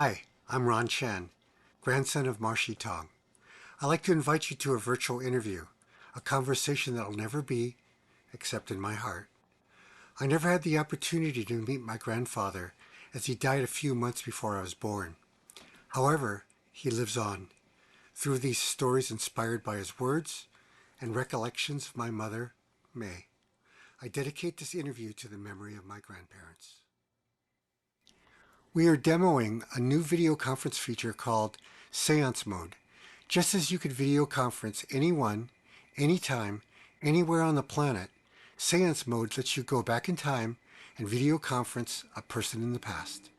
Hi, I'm Ron Chen, grandson of Marshi Tong. I'd like to invite you to a virtual interview, a conversation that'll never be, except in my heart. I never had the opportunity to meet my grandfather as he died a few months before I was born. However, he lives on, through these stories inspired by his words and recollections of my mother, May. I dedicate this interview to the memory of my grandparents. We are demoing a new video conference feature called Seance Mode. Just as you could video conference anyone, anytime, anywhere on the planet, Seance Mode lets you go back in time and video conference a person in the past.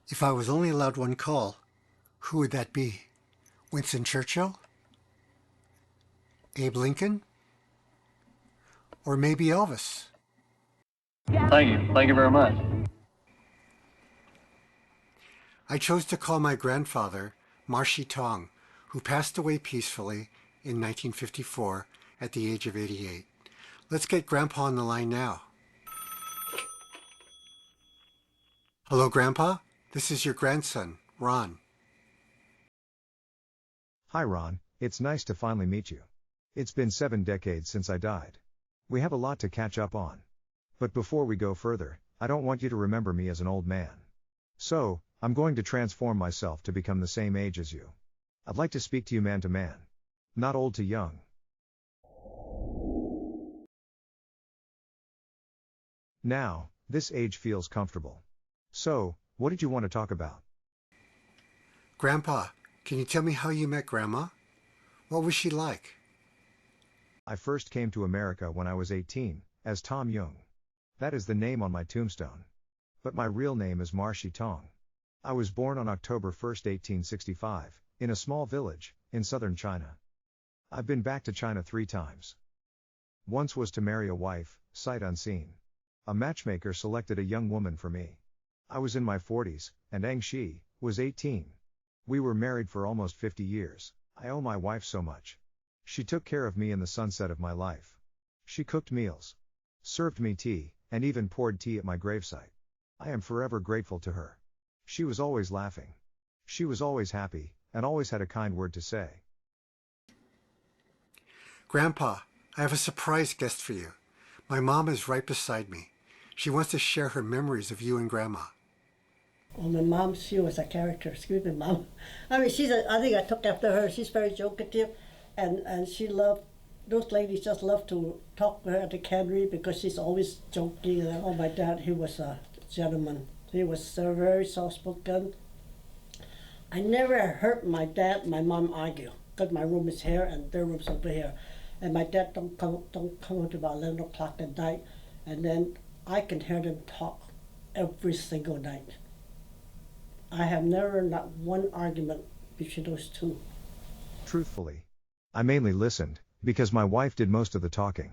If I was only allowed one call, who would that be? Winston Churchill? Abe Lincoln? Or maybe Elvis? Thank you. Thank you very much. I chose to call my grandfather Marshi Tong, who passed away peacefully in 1954 at the age of 88. Let's get Grandpa on the line now. Hello, Grandpa. This is your grandson, Ron. Hi Ron, it's nice to finally meet you. It's been 7 decades since I died. We have a lot to catch up on. But before we go further, I don't want you to remember me as an old man. So, I'm going to transform myself to become the same age as you. I'd like to speak to you man to man. Not old to young. Now, this age feels comfortable. So, what did you want to talk about? Grandpa, can you tell me how you met Grandma? What was she like? I first came to America when I was 18, as Tom Young. That is the name on my tombstone. But my real name is Marshi Tong. I was born on October 1, 1865, in a small village, in southern China. I've been back to China 3 times. Once was to marry a wife, sight unseen. A matchmaker selected a young woman for me. I was in my 40s, and Ang Shi was 18. We were married for almost 50 years. I owe my wife so much. She took care of me in the sunset of my life. She cooked meals, served me tea, and even poured tea at my gravesite. I am forever grateful to her. She was always laughing. She was always happy, and always had a kind word to say. Grandpa, I have a surprise guest for you. My mom is right beside me. She wants to share her memories of you and Grandma. Well, my mom, she was a character. Excuse me, Mom. I mean, I think I took after her. She's very jokative, and she loved, those ladies just love to talk to her at the cannery because she's always joking. And, oh, my dad, he was a gentleman. He was very soft-spoken. I never heard my dad and my mom argue because my room is here and their room's over here. And my dad don't come until about 11 o'clock at night. And then I can hear them talk every single night. I have never not one argument between those two. Truthfully, I mainly listened, because my wife did most of the talking.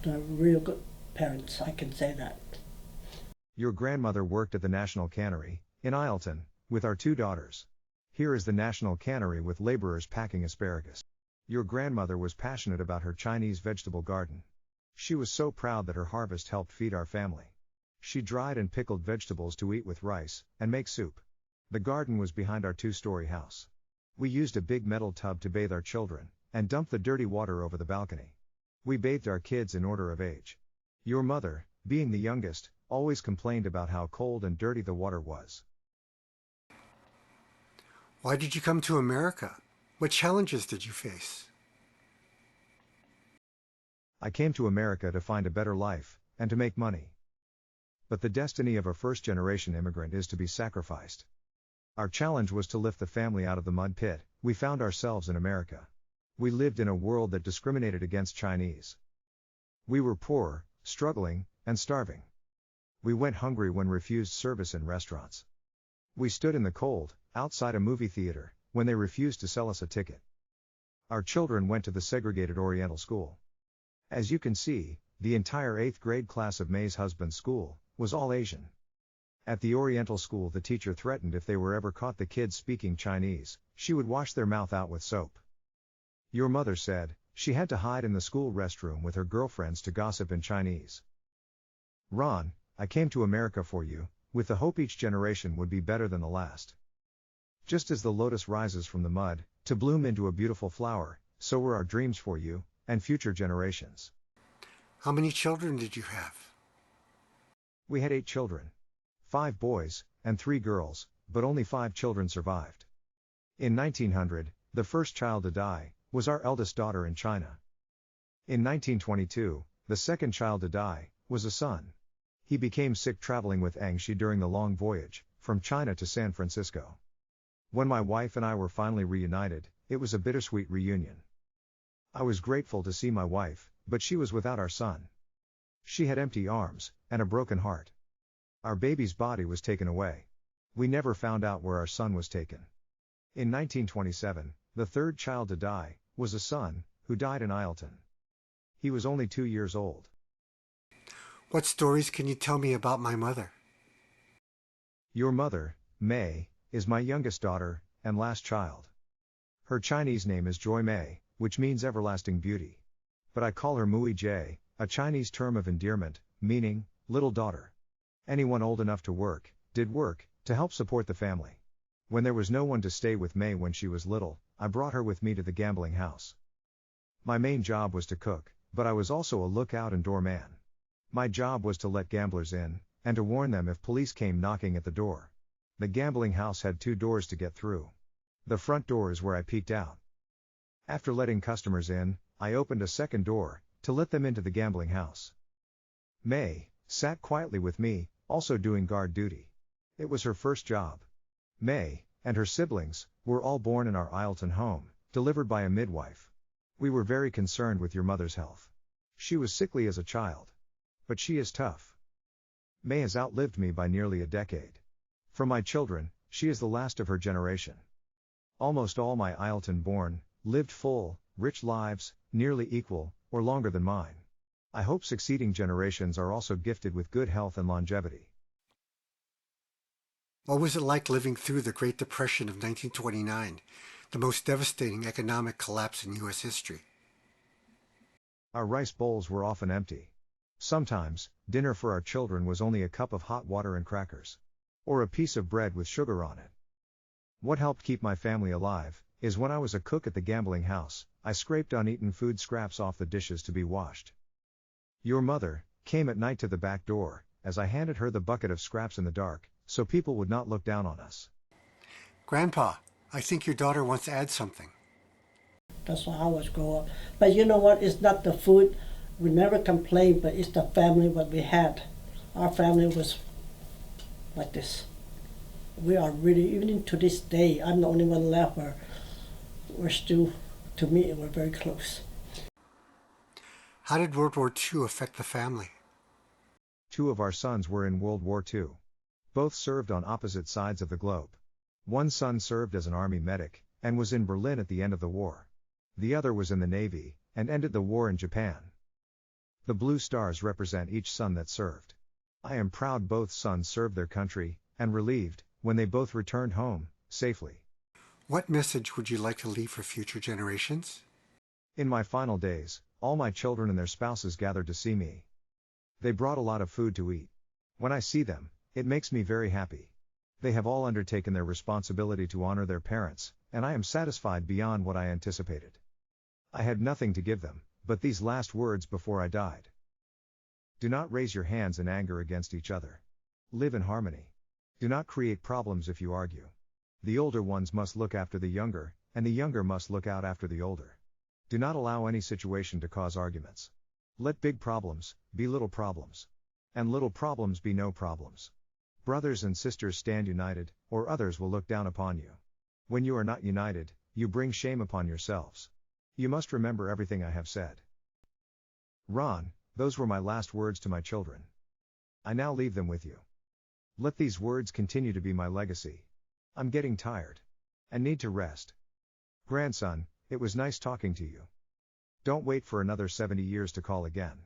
They're real good parents, I can say that. Your grandmother worked at the National Cannery, in Isleton, with our 2 daughters. Here is the National Cannery with laborers packing asparagus. Your grandmother was passionate about her Chinese vegetable garden. She was so proud that her harvest helped feed our family. She dried and pickled vegetables to eat with rice, and make soup. The garden was behind our 2-story house. We used a big metal tub to bathe our children, and dumped the dirty water over the balcony. We bathed our kids in order of age. Your mother, being the youngest, always complained about how cold and dirty the water was. Why did you come to America? What challenges did you face? I came to America to find a better life, and to make money. But the destiny of a first-generation immigrant is to be sacrificed. Our challenge was to lift the family out of the mud pit we found ourselves in America. We lived in a world that discriminated against Chinese. We were poor, struggling, and starving. We went hungry when refused service in restaurants. We stood in the cold, outside a movie theater, when they refused to sell us a ticket. Our children went to the segregated Oriental school. As you can see, the entire 8th grade class of May's husband's school was all Asian. At the Oriental school, the teacher threatened if they were ever caught the kids speaking Chinese, she would wash their mouth out with soap. Your mother said she had to hide in the school restroom with her girlfriends to gossip in Chinese. Ron, I came to America for you, with the hope each generation would be better than the last. Just as the lotus rises from the mud, to bloom into a beautiful flower, so were our dreams for you, and future generations. How many children did you have? We had 8 children. 5 boys, and 3 girls, but only 5 children survived. In 1900, the first child to die, was our eldest daughter in China. In 1922, the second child to die, was a son. He became sick traveling with Angshi during the long voyage, from China to San Francisco. When my wife and I were finally reunited, it was a bittersweet reunion. I was grateful to see my wife, but she was without our son. She had empty arms, and a broken heart. Our baby's body was taken away. We never found out where our son was taken. In 1927, the third child to die, was a son, who died in Ileton. He was only 2 years old. What stories can you tell me about my mother? Your mother, May, is my youngest daughter, and last child. Her Chinese name is Joy May, which means everlasting beauty. But I call her Mui Jie, a Chinese term of endearment, meaning, little daughter. Anyone old enough to work, did work, to help support the family. When there was no one to stay with May when she was little, I brought her with me to the gambling house. My main job was to cook, but I was also a lookout and doorman. My job was to let gamblers in, and to warn them if police came knocking at the door. The gambling house had 2 doors to get through. The front door is where I peeked out. After letting customers in, I opened a second door, to let them into the gambling house. May sat quietly with me, also doing guard duty. It was her first job. May, and her siblings, were all born in our Ileton home, delivered by a midwife. We were very concerned with your mother's health. She was sickly as a child. But she is tough. May has outlived me by nearly a decade. For my children, she is the last of her generation. Almost all my Ileton born, lived full, rich lives, nearly equal, or longer than mine. I hope succeeding generations are also gifted with good health and longevity. What was it like living through the Great Depression of 1929, the most devastating economic collapse in U.S. history? Our rice bowls were often empty. Sometimes, dinner for our children was only a cup of hot water and crackers. Or a piece of bread with sugar on it. What helped keep my family alive, is when I was a cook at the gambling house, I scraped uneaten food scraps off the dishes to be washed. Your mother came at night to the back door, as I handed her the bucket of scraps in the dark, so people would not look down on us. Grandpa, I think your daughter wants to add something. That's how I was growing up. But you know what? It's not the food. We never complained, but it's the family what we had. Our family was like this. We are really, even to this day, I'm the only one left where we're still, to me, we're very close. How did World War II affect the family? 2 of our sons were in World War II. Both served on opposite sides of the globe. One son served as an army medic, and was in Berlin at the end of the war. The other was in the Navy, and ended the war in Japan. The blue stars represent each son that served. I am proud both sons served their country, and relieved, when they both returned home, safely. What message would you like to leave for future generations? In my final days, all my children and their spouses gathered to see me. They brought a lot of food to eat. When I see them, it makes me very happy. They have all undertaken their responsibility to honor their parents, and I am satisfied beyond what I anticipated. I had nothing to give them, but these last words before I died. Do not raise your hands in anger against each other. Live in harmony. Do not create problems if you argue. The older ones must look after the younger, and the younger must look out after the older. Do not allow any situation to cause arguments. Let big problems be little problems. And little problems be no problems. Brothers and sisters, stand united, or others will look down upon you. When you are not united, you bring shame upon yourselves. You must remember everything I have said. Ron, those were my last words to my children. I now leave them with you. Let these words continue to be my legacy. I'm getting tired. And need to rest. Grandson, it was nice talking to you. Don't wait for another 70 years to call again.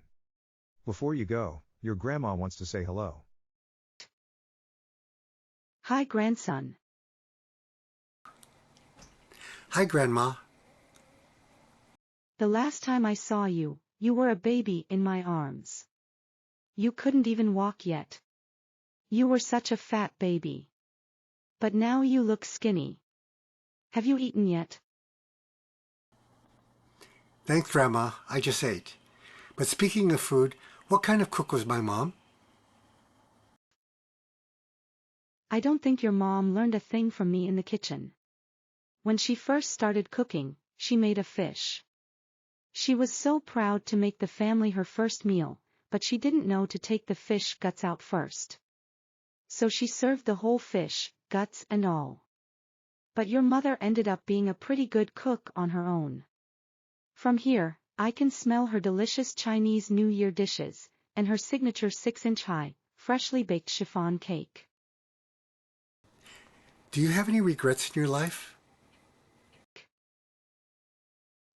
Before you go, your grandma wants to say hello. Hi, grandson. Hi, Grandma. The last time I saw you, you were a baby in my arms. You couldn't even walk yet. You were such a fat baby. But now you look skinny. Have you eaten yet? Thanks, Grandma. I just ate. But speaking of food, what kind of cook was my mom? I don't think your mom learned a thing from me in the kitchen. When she first started cooking, she made a fish. She was so proud to make the family her first meal, but she didn't know to take the fish guts out first. So she served the whole fish, guts and all. But your mother ended up being a pretty good cook on her own. From here, I can smell her delicious Chinese New Year dishes, and her signature 6-inch high, freshly baked chiffon cake. Do you have any regrets in your life?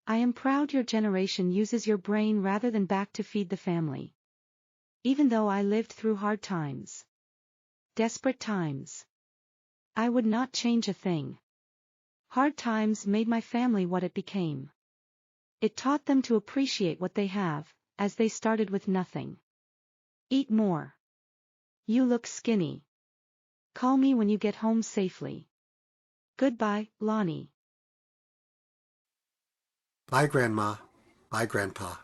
I am proud your generation uses your brain rather than back to feed the family. Even though I lived through hard times. Desperate times. I would not change a thing. Hard times made my family what it became. It taught them to appreciate what they have, as they started with nothing. Eat more. You look skinny. Call me when you get home safely. Goodbye, Lonnie. Bye, Grandma. Bye, Grandpa.